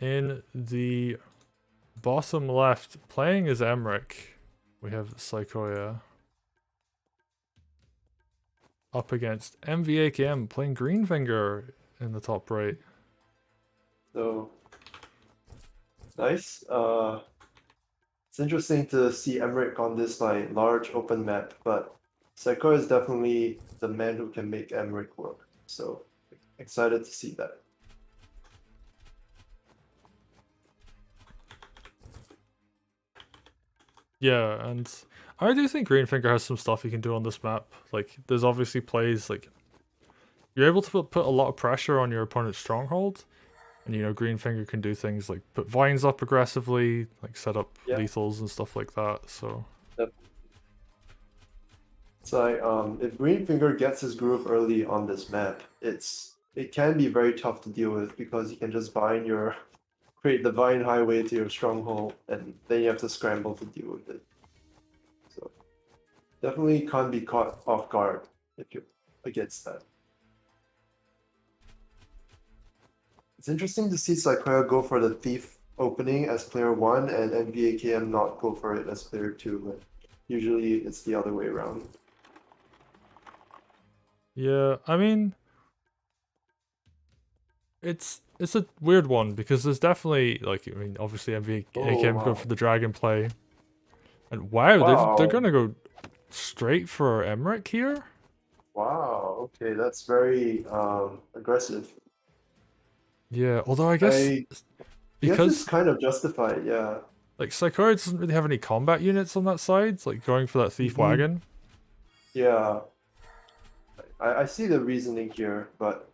In the bottom left, playing as Emeric, we have Saikoya up against MVAKM playing Greenfinger in the top right. So nice. It's interesting to see Emeric on this like large open map, but Saikoya is definitely the man who can make Emeric work. So excited to see that. Yeah, and I do think Greenfinger has some stuff you can do on this map. Like, there's obviously plays like you're able to put a lot of pressure on your opponent's stronghold, and Greenfinger can do things like put vines up aggressively, like set up Yeah. lethals and stuff like that. So It's like if Greenfinger gets his groove early on this map, it can be very tough to deal with because you can just create the vine highway to your stronghold, and then you have to scramble to deal with it. So definitely can't be caught off guard if you're against that. It's interesting to see Saikoya go for the thief opening as player 1 and MVAKM not go for it as player 2, but usually it's the other way around. yeah, I mean, it's a weird one because there's definitely like obviously MVAKM go for the dragon play, and they're gonna go straight for Emeric here. Wow, okay, that's very aggressive. Yeah, although I guess Guess it's because kind of justified, yeah. like Saikoya doesn't really have any combat units on that side, like going for that thief wagon. Yeah, I see the reasoning here, but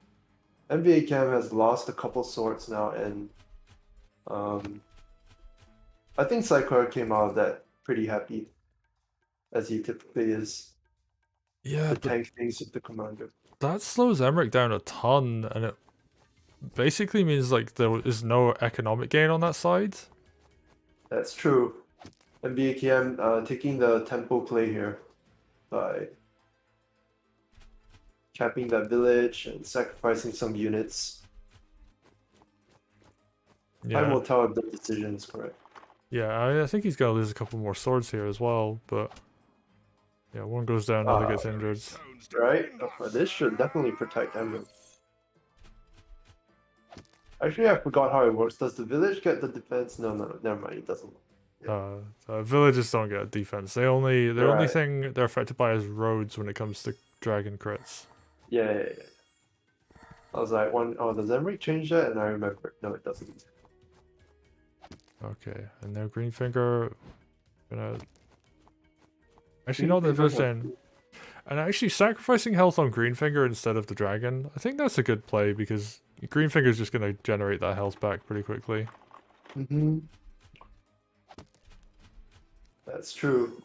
MVAKM has lost a couple swords now, and I think Saikoya came out of that pretty happy, as he typically is. Yeah, The but tank things with the commander. that slows Emeric down a ton, and it basically means like there is no economic gain on that side. That's true. MVAKM taking the tempo play here by capping that village and sacrificing some units. Time Yeah, will tell if the decision is correct. yeah, I think he's gonna lose a couple more swords here as well, but yeah, one goes down, another gets injured. Right? This should definitely protect Emeric. Actually, I forgot how it works. Does the village get the defense? No, never mind. It doesn't. Villages don't get defense. The only Right. thing they're affected by is roads when it comes to dragon crits. Yeah. I was like, does Emeric change that? And I remember, no, it doesn't. Okay, and now Greenfinger gonna actually no, the village down. And actually sacrificing health on Greenfinger instead of the dragon, I think that's a good play because Greenfinger's just gonna generate that health back pretty quickly. That's true.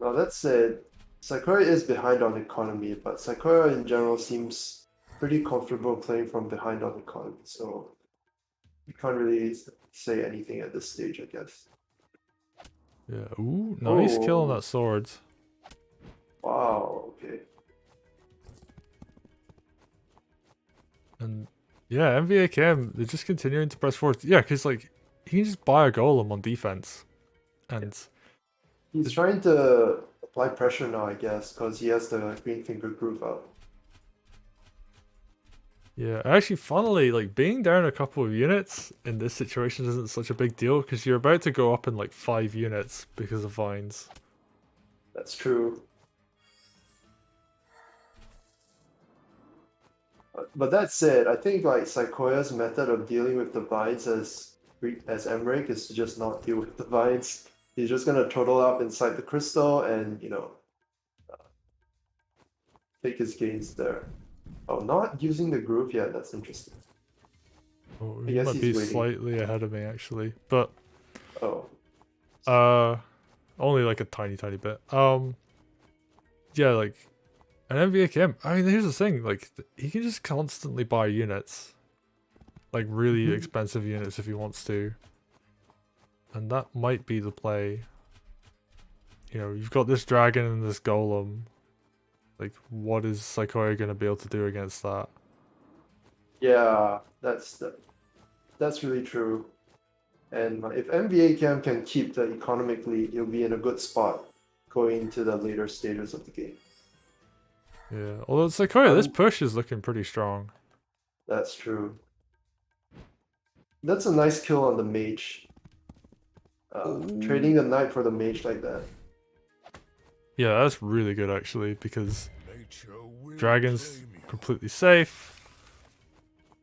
Now that said, Saikoya is behind on economy, but Saikoya in general seems pretty comfortable playing from behind on economy, so you can't really say anything at this stage, I guess. Yeah, ooh, nice kill on that sword. Wow, okay. And yeah, MVAKM, they're just continuing to press forward. Yeah, because like he can just buy a golem on defense, and he's trying to apply pressure now, I guess, because he has the Greenfinger groove out. Yeah, actually, funnily, like being down a couple of units in this situation isn't such a big deal because you're about to go up in like 5 units because of vines. That's true. But that said, I think like Saikoya's method of dealing with the vines as Emeric is to just not deal with the vines. He's just gonna turtle up inside the crystal and take his gains there. Oh, not using the groove yet. That's interesting. Oh, he might be waiting. Slightly ahead of me actually, but oh, only like a tiny bit. Yeah, like an MVAKM. I mean, here's the thing: like he can just constantly buy units, like really expensive units if he wants to, and that might be the play. You've got this dragon and this golem. Like, what is Saikoya gonna be able to do against that? Yeah, that's really true. And if MVAKM can keep the economic lead, he'll be in a good spot going into the later stages of the game. Yeah. Although Saikoya, this push is looking pretty strong. That's true. That's a nice kill on the mage. Trading the knight for the mage like that. Yeah, that's really good actually because dragon's completely safe.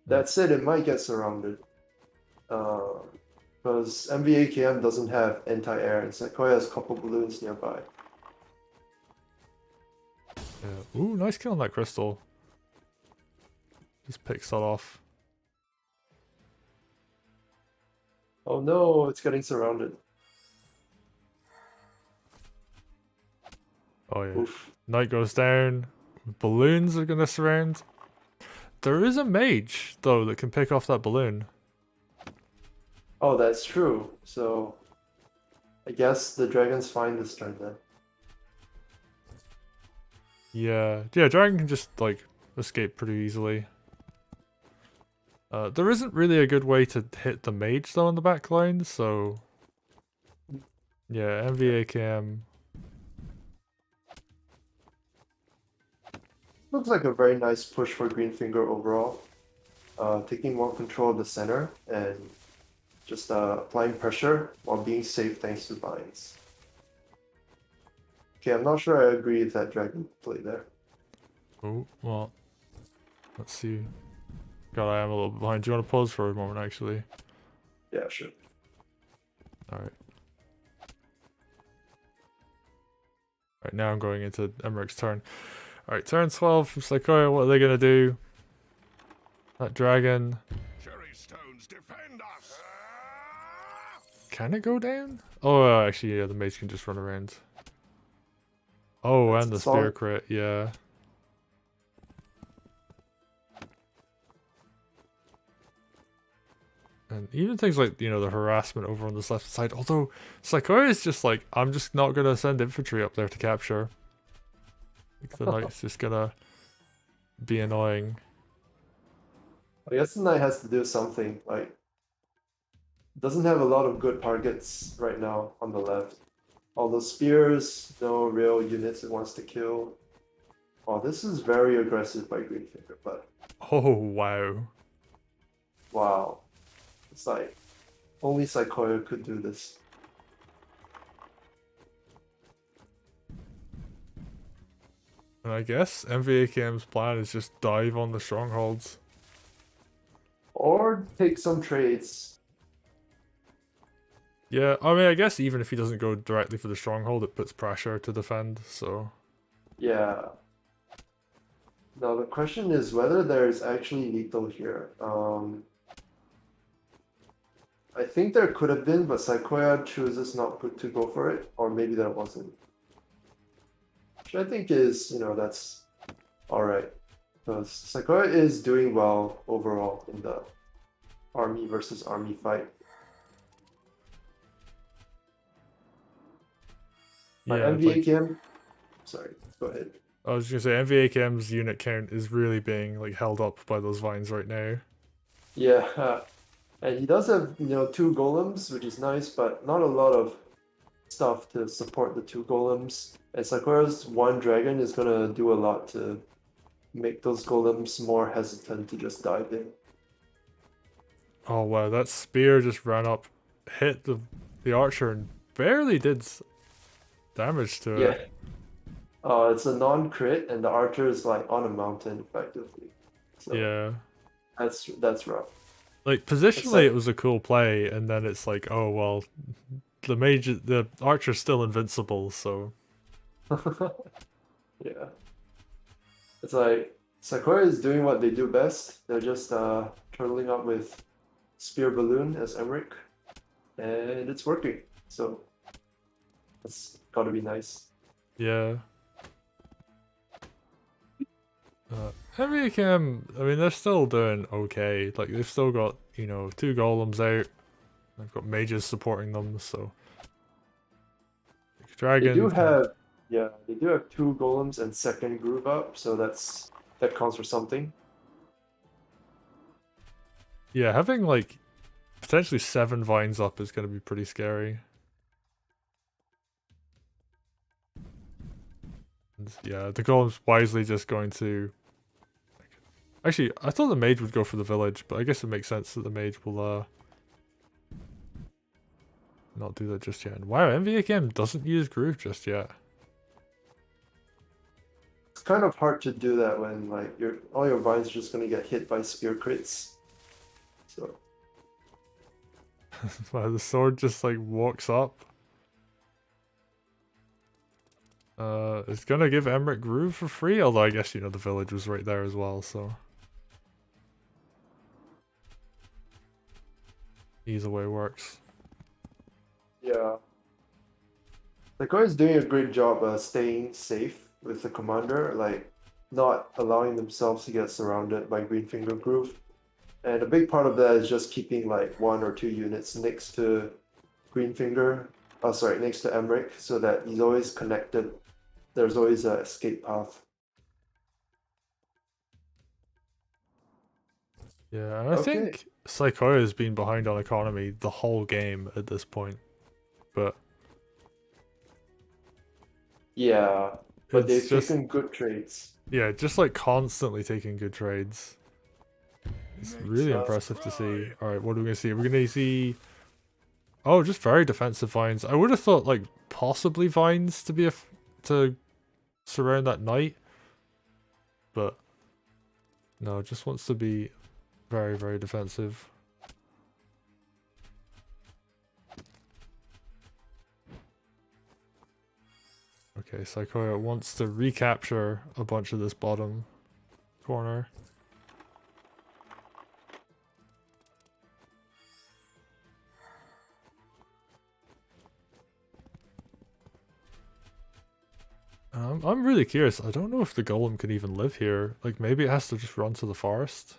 That said, it might get surrounded. Because MVAKM doesn't have anti-air and Saikoya has couple balloons nearby. Yeah. Ooh, nice kill on that crystal. Just picks that off. Oh no, it's getting surrounded. Oh yeah. Oof. Knight goes down. Balloons are gonna surround. There is a mage though that can pick off that balloon. Oh, that's true. So I guess the dragon's fine this turn then. Yeah. Yeah, dragon can just like escape pretty easily. There isn't really a good way to hit the mage though in the back line, so yeah, MVAKM. Looks like a very nice push for Greenfinger overall. Taking more control of the center and just applying pressure while being safe thanks to vines. Okay, I'm not sure I agree with that dragon play there. Oh, well. Let's see. God, I am a little behind. Do you want to pause for a moment actually? Yeah, sure. Alright. Right, now I'm going into Emeric's turn. Alright, turn 12 from Saikoya. What are they going to do? That dragon. Cherry stones defend us. Can it go down? Oh, actually, yeah, the mace can just run around. Oh, That's and the solid. spear crit, yeah. And even things like, you know, the harassment over on this left side. Although, Saikoya is just like, I'm just not going to send infantry up there to capture. Like, the knight's just going to be annoying. I guess the knight has to do something. Like, doesn't have a lot of good targets right now on the left. All the spears, no real units it wants to kill. Oh, this is very aggressive by Greenfinger, but Oh, wow. wow. It's like, only Saikoya could do this. And I guess MVAKM's plan is just dive on the strongholds. Or take some trades. Yeah, I mean, I guess even if he doesn't go directly for the stronghold, it puts pressure to defend, so... Yeah. Now the question is whether there's actually lethal here. I think there could have been, but Saikoya chooses not to go for it, or maybe there wasn't. Which I think is, you know, that's alright. Because Saikoya is doing well overall in the army versus army fight. But Yeah, it's like, MVAKM, sorry, go ahead. I was just gonna say, MVAKM's unit count is really being, like, held up by those vines right now. Yeah, and he does have, you know, 2 golems, which is nice, but not a lot of stuff to support the 2 golems. And Sakura's 1 dragon is gonna do a lot to make those golems more hesitant to just dive in. Oh wow, that spear just ran up, hit the archer, and barely did damage to Yeah. it. It's a non-crit, and the archer is like on a mountain effectively. So Yeah. that's rough. Like, positionally it was a cool play, and then it's like, oh well, the archer's still invincible, so... Yeah. It's like Sakura is doing what they do best. They're just turtling up with spear balloon as Emeric, and it's working. So that's gotta be nice. Yeah. MVAKM, I mean, they're still doing okay. Like, they've still got, you know, 2 golems out. They've got mages supporting them, so... Dragon... They do have, yeah, they do have 2 golems and second groove up, so that counts for something. Yeah, having like potentially 7 vines up is going to be pretty scary. And yeah, the golem's wisely just going to... Actually, I thought the mage would go for the village, but I guess it makes sense that the mage will not do that just yet. And wow, MVAKM doesn't use Groove just yet. It's kind of hard to do that when like all your vines are just gonna get hit by spear crits. So Wow, the sword just like walks up. It's gonna give Emeric Groove for free, although I guess, you know, the village was right there as well, so. Either way works. yeah. The guy is doing a great job staying safe with the commander, like not allowing themselves to get surrounded by Greenfinger Groove. And a big part of that is just keeping like 1 or 2 units next to Greenfinger, next to Emeric, so that he's always connected. There's always an escape path. Yeah, and I Okay. think Saikoya has been behind on economy the whole game at this point. But Yeah, but they've it's just, taken good trades. yeah, just like constantly taking good trades. It's really sense. impressive to see. Alright, what are we gonna see? We're gonna see... Oh, just very defensive vines. I would have thought like possibly vines to be to surround that knight. But no, it just wants to be very, very defensive. Okay, Saikoya wants to recapture a bunch of this bottom corner. I'm really curious. I don't know if the golem can even live here. Like, maybe it has to just run to the forest.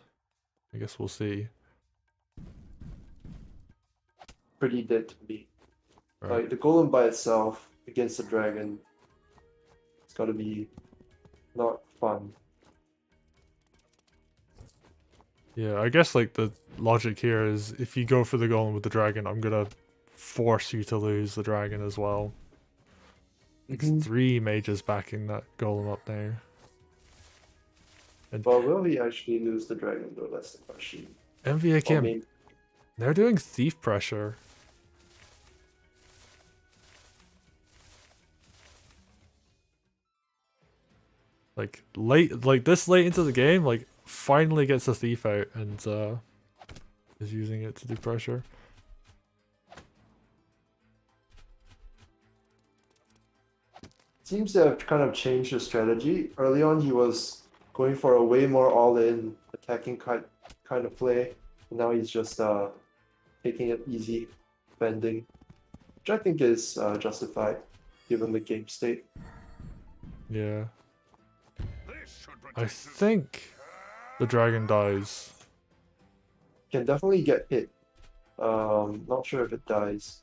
I guess we'll see. Pretty dead to me. Right. Like the golem by itself against the dragon, it's gotta be not fun. Yeah, I guess like the logic here is if you go for the golem with the dragon, I'm gonna force you to lose the dragon as well. Like 3 mages backing that golem up now. And Well, will he actually lose the dragon though? That's the question. Or MVAKM, maybe they're doing thief pressure. Like this late into the game, like finally gets a thief out and is using it to do pressure. seems to have kind of changed his strategy. Early on, he was going for a way more all-in attacking kind of play. Now he's just taking it easy, bending, which I think is justified given the game state. Yeah. This should I protect us. think the dragon dies. Can definitely get hit. Not sure if it dies.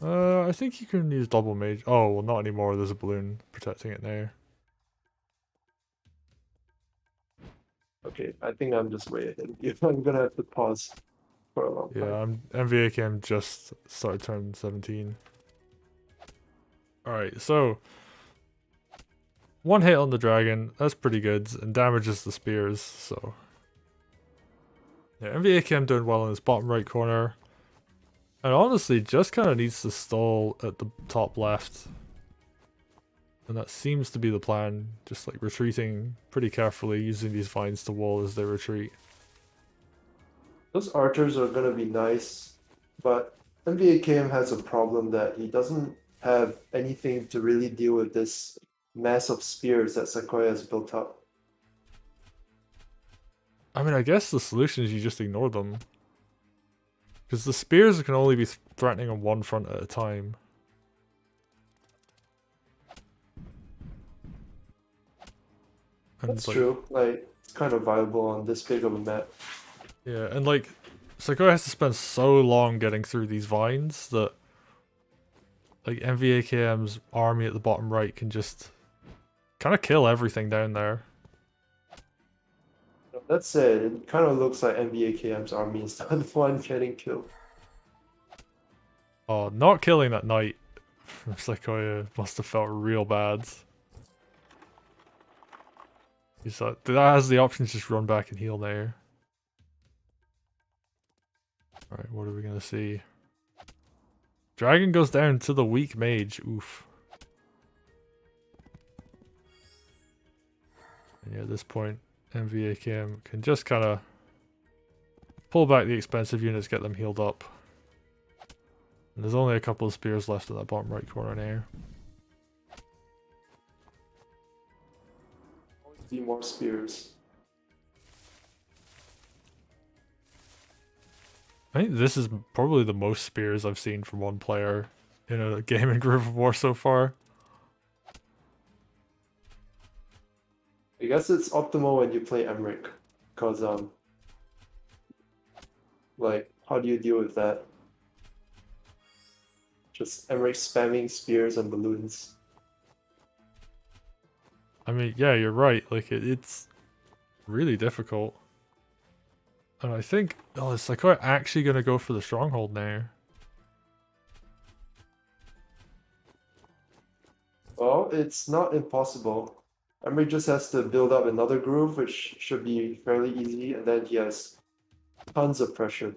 I think you can use double mage. Oh, well, not anymore. There's a balloon protecting it now. Okay, I think I'm just way ahead of you. I'm gonna have to pause for a long time. Yeah, MVAKM just started turn 17. Alright, so 1 hit on the dragon, that's pretty good, and damages the spears, so. Yeah, MVAKM doing well in his bottom right corner. And honestly, just kind of needs to stall at the top left. And that seems to be the plan, just like retreating pretty carefully, using these vines to wall as they retreat. Those archers are gonna be nice, but MVAKM has a problem that he doesn't have anything to really deal with this mass of spears that Saikoya has built up. I mean, I guess the solution is you just ignore them. Because the spears can only be threatening on one front at a time. And That's true. Like, it's kind of viable on this big of a map. Yeah, and like, Saikoya has to spend so long getting through these vines that like MVAKM's army at the bottom right can just kind of kill everything down there. That's it. It kind of looks like MVAKM's army is the one getting killed. Oh, not killing that knight from Saikoya must have felt real bad. He's like, that has the option to just run back and heal there. Alright, what are we gonna see? Dragon goes down to the weak mage. Oof. And yeah, at this point, MVAKM can just kind of pull back the expensive units, get them healed up. And there's only a couple of spears left in that bottom right corner now. Be more spears. I think this is probably the most spears I've seen from one player in a game in Groove of War so far. I guess it's optimal when you play Emeric, because like how do you deal with that? Just Emeric spamming spears and balloons. I mean, yeah, you're right. Like it's really difficult. And I think, oh, is Saikoya actually gonna go for the stronghold now? Well, it's not impossible. Emeric just has to build up another groove, which should be fairly easy, and then he has tons of pressure.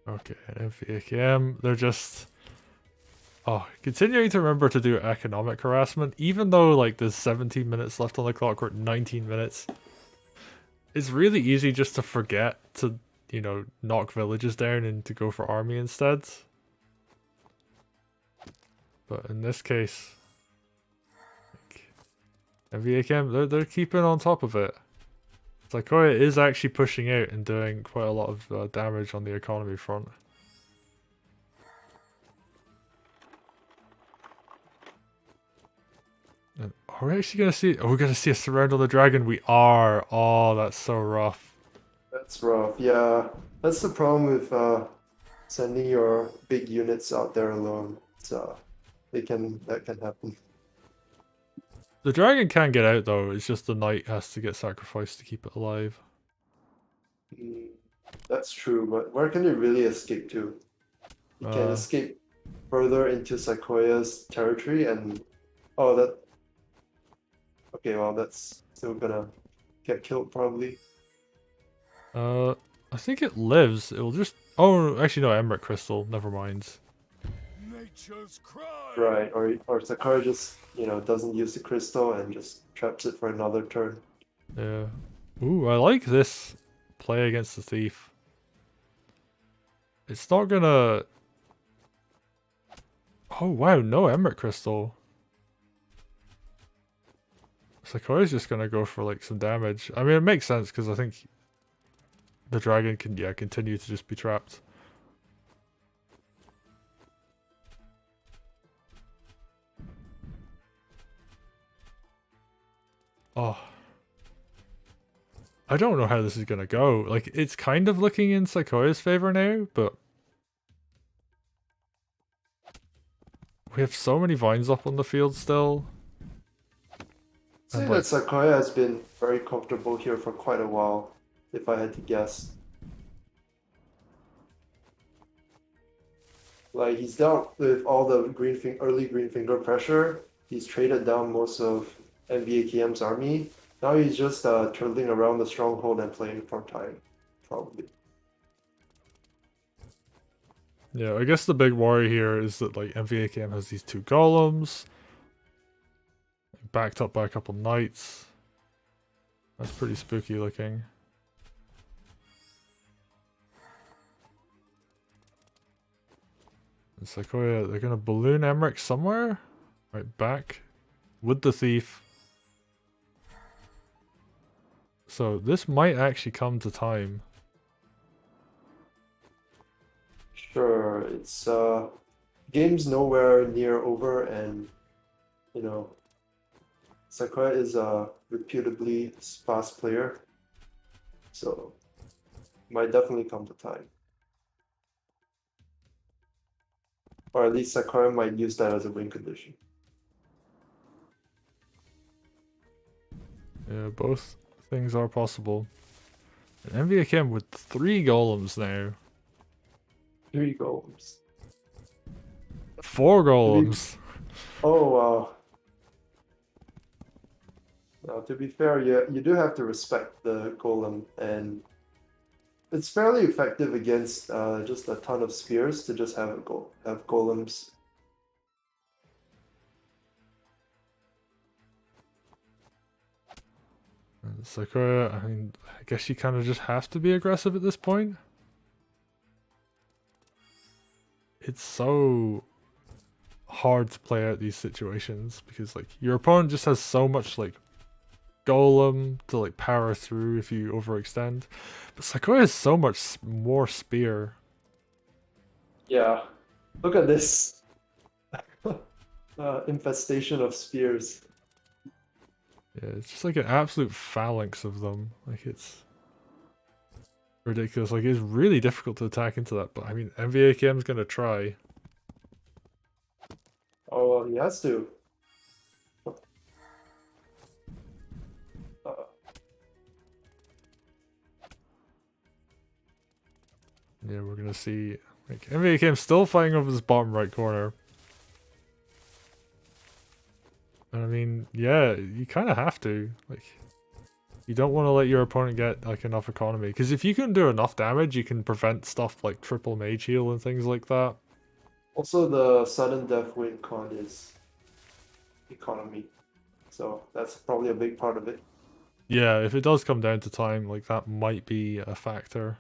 Okay, and MVAKM, they're just continuing to remember to do economic harassment, even though like there's 17 minutes left on the clock or 19 minutes. It's really easy just to forget to, you know, knock villages down and to go for army instead. But in this case, like, MVAKM, they're keeping on top of it. Saikoya is actually pushing out and doing quite a lot of damage on the economy front. And are we actually going to see... Are we going to see a surround on the dragon? We are. Oh, that's so rough. That's rough. Yeah, that's the problem with sending your big units out there alone. So that can happen. The dragon can get out though, it's just the knight has to get sacrificed to keep it alive. That's true, but where can you really escape to? You can escape further into Saikoya's territory and... Oh, that... Okay, well, that's still gonna get killed, probably. I think it lives. It'll just... Oh, actually no, Emeric Crystal. Never mind. Nature's cry. Right, or Saikoya just, you know, doesn't use the crystal and just traps it for another turn. Yeah. Ooh, I like this play against the thief. It's not gonna... Oh wow, no Emeric Crystal. Saikoya's just gonna go for like some damage. I mean, it makes sense because I think the dragon can, yeah, continue to just be trapped. Oh. I don't know how this is gonna go. Like, it's kind of looking in Saikoya's favor now, but we have so many vines up on the field still. I'd say that Saikoya has been very comfortable here for quite a while, if I had to guess. Like, he's dealt with all the early Greenfinger pressure. He's traded down most of MVAKM's army. Now he's just turtling around the stronghold and playing for time, probably. Yeah, I guess the big worry here is that like MVAKM has these two golems, backed up by a couple knights. That's pretty spooky looking. And Saikoya, they're gonna balloon Emeric somewhere? Right back with the thief. So this might actually come to time. Sure, it's game's nowhere near over, and you know, Saikoya is a reputably fast player, so might definitely come to time. Or at least Saikoya might use that as a win condition. Yeah, both things are possible. And MVAKM with 3 golems now. 3 golems. 4 golems. Oh wow. Now, to be fair, you do have to respect the golem, and it's fairly effective against just a ton of spears to just have have golems. And Saikoya, I mean, I guess you kind of just have to be aggressive at this point. It's so hard to play out these situations because like your opponent just has so much like golem to like power through if you overextend, but Saikoya has so much more spear. Yeah, look at this infestation of spears. Yeah, it's just like an absolute phalanx of them. Like it's ridiculous. Like it's really difficult to attack into that, but I mean MVAKM's gonna try. Oh, well, he has to. Yeah, we're gonna see like MVAKM still fighting over this bottom right corner. And I mean, yeah, you kind of have to. Like, you don't want to let your opponent get like enough economy, because if you can do enough damage, you can prevent stuff like triple mage heal and things like that. Also, the sudden death win con is economy, so that's probably a big part of it. Yeah, if it does come down to time, like that might be a factor.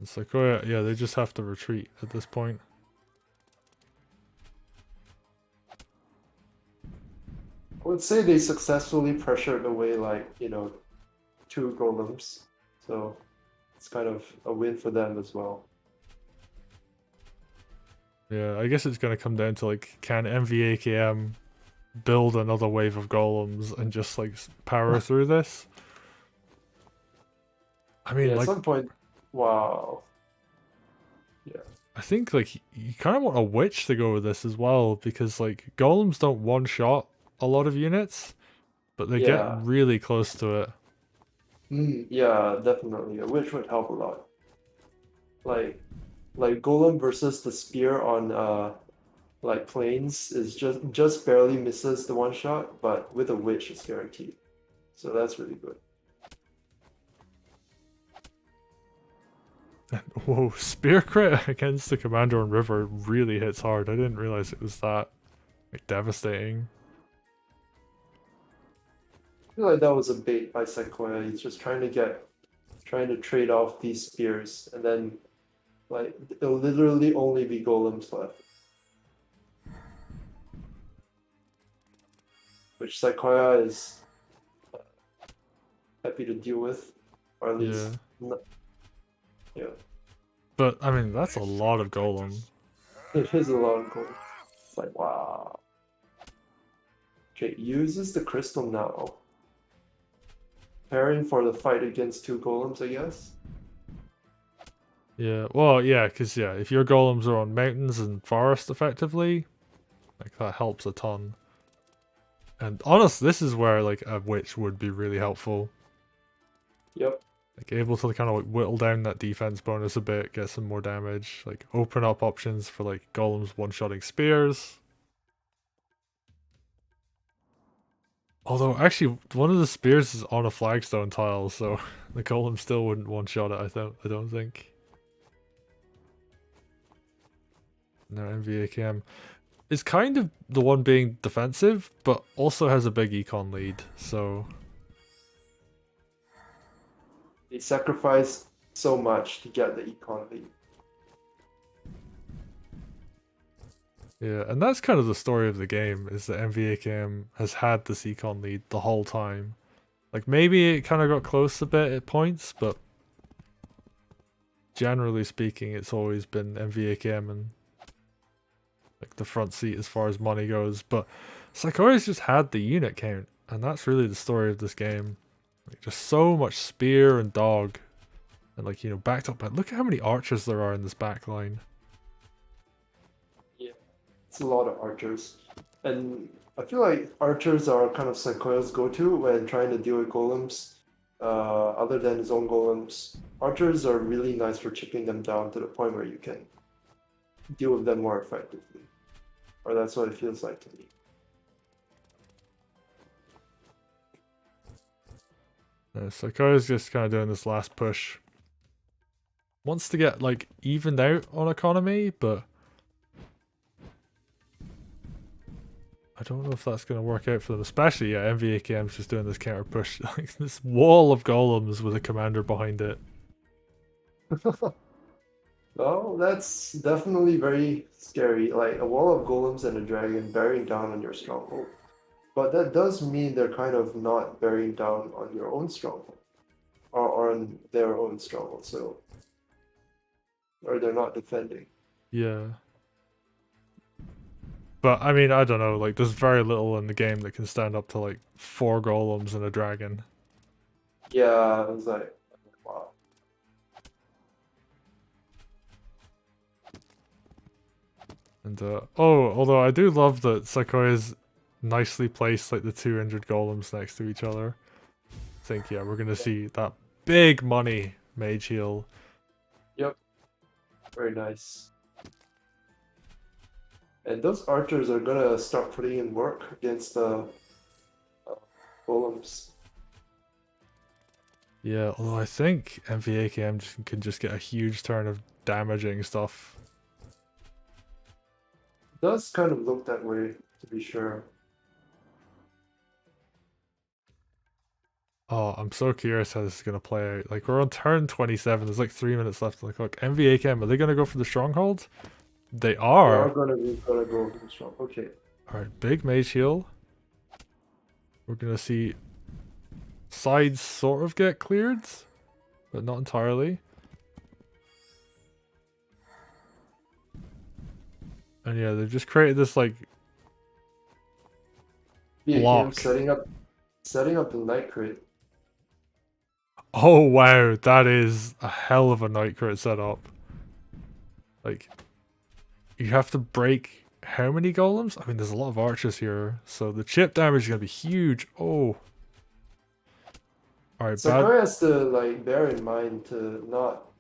It's like, oh yeah, they just have to retreat at this point. I would say they successfully pressured away like, 2 golems, so it's kind of a win for them as well. Yeah, I guess it's gonna come down to like, can MVAKM build another wave of golems and just like power through this? I mean, Yeah, at like, some point, wow. Yeah. I think like you kind of want a witch to go with this as well, because like golems don't one shot a lot of units, but they get Yeah. really close to it. Yeah, definitely. A witch would help a lot. Like golem versus the spear on like planes is just barely misses the one shot, but with a witch it's guaranteed. So that's really good. Whoa, spear crit against the commander on river really hits hard. I didn't realize it was that like devastating. I feel like that was a bait by Saikoya. He's just trying to trade off these spears, and then like it'll literally only be golems left. Which Saikoya is happy to deal with, or at least yeah. But I mean, that's a lot of golem. It is a lot of gold. It's like wow. Okay, uses the crystal now. Preparing for the fight against 2 golems, I guess. Yeah, well, yeah, because yeah, if your golems are on mountains and forest effectively, like that helps a ton. And honestly, this is where like a witch would be really helpful. Yep. Like able to kind of like whittle down that defense bonus a bit, get some more damage, like open up options for like golems one-shotting spears. Although actually one of the spears is on a flagstone tile, so the golem still wouldn't one-shot it, I don't think. No, MVAKM is kind of the one being defensive, but also has a big econ lead, so They sacrificed so much to get the economy. yeah, and that's kind of the story of the game, is that MVAKM has had this econ lead the whole time. Like maybe it kind of got close a bit at points, but generally speaking, it's always been MVAKM and like the front seat as far as money goes. But Saikoya's just had the unit count, and that's really the story of this game. Like, just so much spear and dog. And like, you know, backed up. But look at how many archers there are in this back line. Yeah, it's a lot of archers. And I feel like archers are kind of Saikoya's go-to when trying to deal with golems. Other than his own golems, archers are really nice for chipping them down to the point where you can deal with them more effectively. Or that's what it feels like to me. Saikoya's just kind of doing this last push. Wants to get like evened out on economy, but I don't know if that's going to work out for them. Especially, yeah, MVAKM's just doing this counter push. Like this wall of golems with a commander behind it. Well, that's definitely very scary. Like a wall of golems and a dragon bearing down on your stronghold. But that does mean they're kind of not bearing down on your own stronghold. Or on their own stronghold, so or they're not defending. Yeah. But I mean, I don't know, like there's very little in the game that can stand up to like 4 golems and a dragon. Yeah, I was like, wow. And although I do love that Saikoya's nicely placed like the 2 injured golems next to each other. I think, yeah, we're gonna see that big money mage heal. Yep. Very nice. And those archers are gonna start putting in work against the golems. Yeah, although I think MVAKM can just get a huge turn of damaging stuff. It does kind of look that way, to be sure. Oh, I'm so curious how this is gonna play out. Like we're on turn 27. There's like 3 minutes left on the clock. MVAKM, are they gonna go for the stronghold? They We are. are gonna go for the strong. Okay. All right, big mage heal. We're gonna see sides sort of get cleared, but not entirely. And yeah, they've just created this like block. Setting up the night crit. Oh wow, that is a hell of a night crit setup. Like, you have to break how many golems? I mean, there's a lot of archers here, so the chip damage is gonna be huge. Oh. Alright, Saikoya has to like bear in mind to not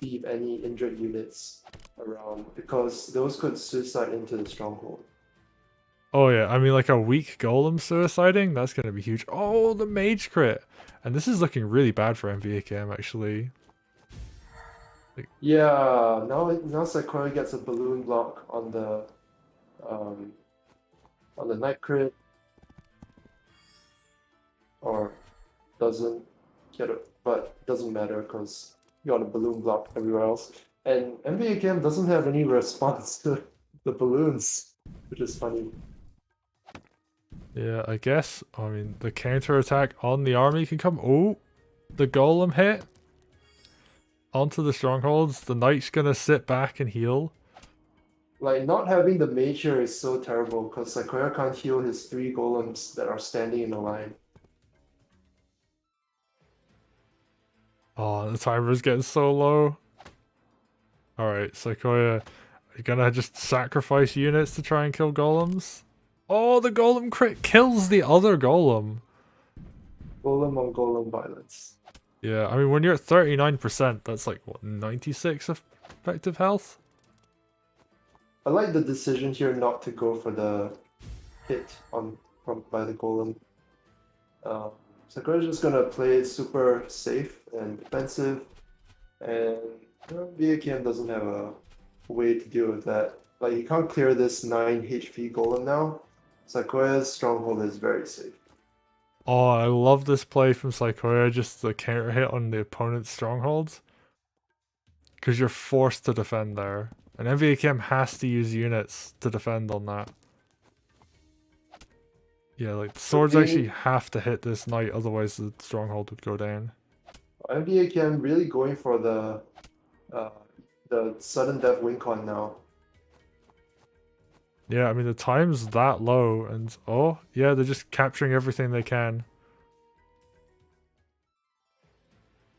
leave any injured units around because those could suicide into the stronghold. Oh yeah, I mean like a weak golem suiciding, that's gonna be huge. Oh, the mage crit! And this is looking really bad for MVAKM actually. Yeah, now Saikoya gets a balloon block on the night crit. Or doesn't get it, but doesn't matter because you got a balloon block everywhere else. And MVAKM doesn't have any response to the balloons, which is funny. Yeah, I guess. I mean, the counter attack on the army can come. Oh, the golem hit onto the strongholds. The knight's gonna sit back and heal. Like, not having the mage here is so terrible because Saikoya can't heal his 3 golems that are standing in a line. Oh, the timer's getting so low. Alright, Saikoya, are you gonna just sacrifice units to try and kill golems? Oh, the golem crit kills the other golem. Golem on golem violence. Yeah, I mean, when you're at 39%, that's like, what, 96 effective health? I like the decision here not to go for the hit by the golem. Sakura's just gonna play it super safe and defensive, and VAKM doesn't have a way to deal with that. Like, you can't clear this 9 HP golem now. Sakuya's stronghold is very safe. Oh, I love this play from Saikoya, just the counter hit on the opponent's strongholds. Because you're forced to defend there. And MVAKM has to use units to defend on that. Yeah, like, the swords actually have to hit this knight, otherwise the stronghold would go down. MVAKM really going for the sudden death win con now. Yeah, I mean, the time's that low, and oh, yeah, they're just capturing everything they can.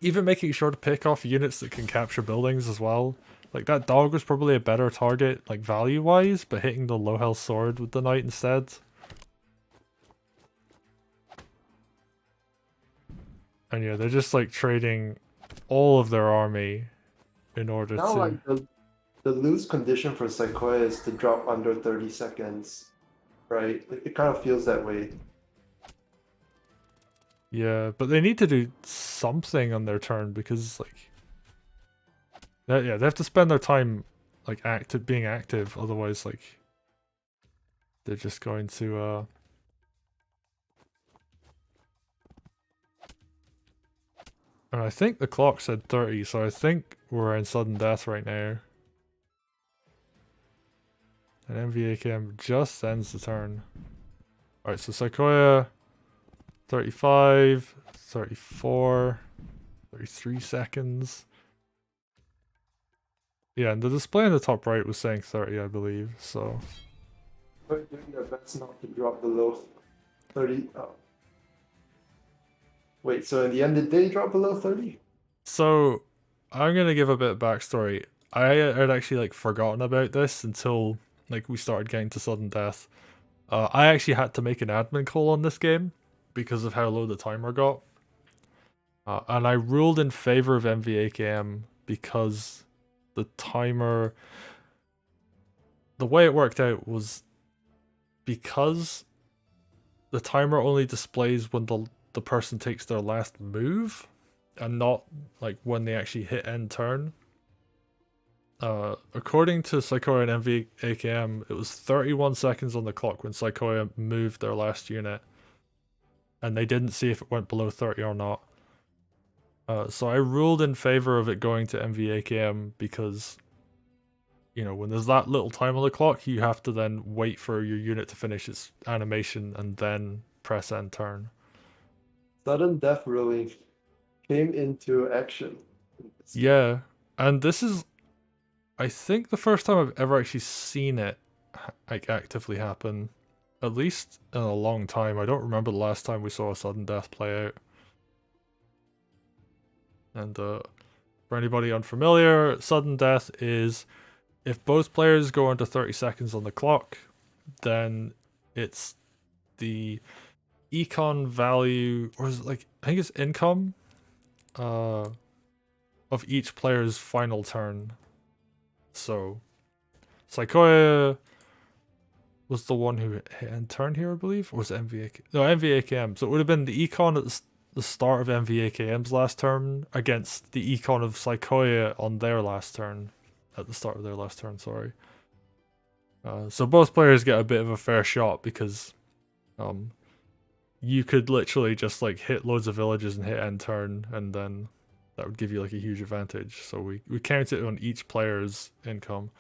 even making sure to pick off units that can capture buildings as well. Like that dog was probably a better target, like value wise, but hitting the low health sword with the knight instead. And yeah, they're just like trading all of their army in order Now, to. like the lose condition for Saikoya is to drop under 30 seconds, right? Like, it kind of feels that way. Yeah, but they need to do something on their turn because like, yeah, they have to spend their time like being active. Otherwise, like, they're just going to. And I think the clock said 30, so I think we're in sudden death right now. And MVAKM just ends the turn. Alright, so Saikoya, 35, 34, 33 seconds. Yeah, and the display in the top right was saying 30, I believe, so. They're doing their best not to drop below 30. Wait, so in the end, did they drop below 30? So, I'm gonna give a bit of backstory. I had actually like forgotten about this until like we started getting to sudden death. I actually had to make an admin call on this game because of how low the timer got. And I ruled in favor of MVAKM because the timer, the way it worked out was because the timer only displays when the person takes their last move and not like when they actually hit end turn. According to Saikoya and MVAKM, it was 31 seconds on the clock when Saikoya moved their last unit, and they didn't see if it went below 30 or not. So I ruled in favor of it going to MVAKM because, you know, when there's that little time on the clock, you have to then wait for your unit to finish its animation and then press end turn. Sudden death really came into action. Yeah, and this is, I think, the first time I've ever actually seen it like actively happen, at least in a long time. I don't remember the last time we saw a sudden death play out. And for anybody unfamiliar, sudden death is if both players go under 30 seconds on the clock, then it's the econ value, or is it like, I think it's income, of each player's final turn. So, Saikoya was the one who hit end turn here, I believe, or was it MVAK? No, MVAKM. So it would have been the econ at the start of MVAKM's last turn against the econ of Saikoya on their last turn. At the start of their last turn, sorry. So both players get a bit of a fair shot because you could literally just like hit loads of villages and hit end turn, and then that would give you like a huge advantage. So we count it on each player's income.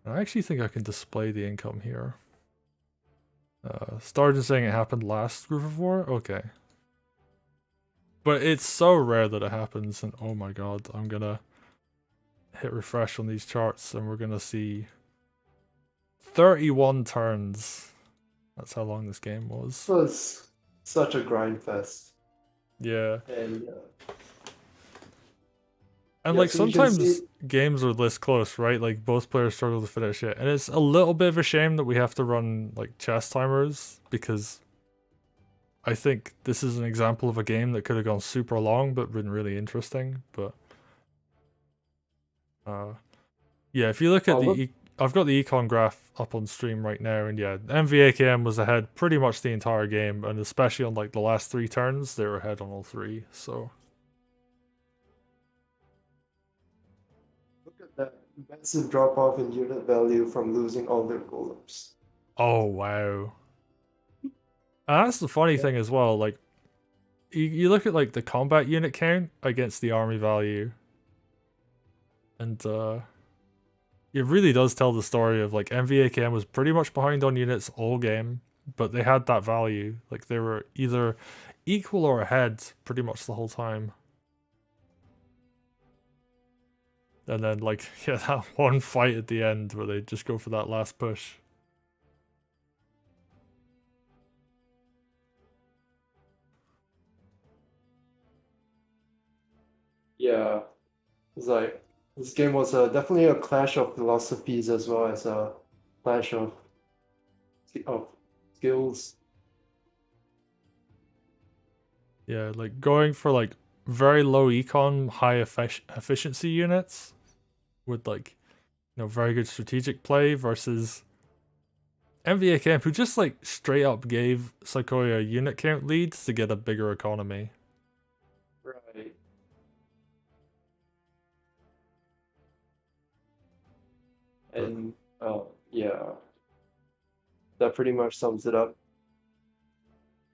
And I actually think I can display the income here. Started saying it happened last Group of War? Okay. But it's so rare that it happens, and oh my god, I'm gonna hit refresh on these charts and we're gonna see 31 turns. That's how long this game was. It was such a grind fest. Yeah. And And yeah, like so you can sometimes see- games are this close, right? Like both players struggle to finish it. And it's a little bit of a shame that we have to run like chess timers because I think this is an example of a game that could have gone super long but been really interesting. But yeah, if you look at I've got the econ graph up on stream right now, and yeah, MVAKM was ahead pretty much the entire game, and especially on like the last 3 turns, they were ahead on all 3. So look at that massive drop off in unit value from losing all their golems. oh wow. And that's the funny thing as well, like you look at like the combat unit count against the army value, and it really does tell the story of like MVAKM was pretty much behind on units all game, but they had that value. Like they were either equal or ahead pretty much the whole time. And then like yeah, that one fight at the end where they just go for that last push. Yeah, it's like this game was definitely a clash of philosophies as well as a clash of skills. Yeah, like going for like very low econ, high efficiency units with like very good strategic play versus MVAKM, who just like straight up gave Saikoya unit count leads to get a bigger economy. Right. But And yeah, that pretty much sums it up.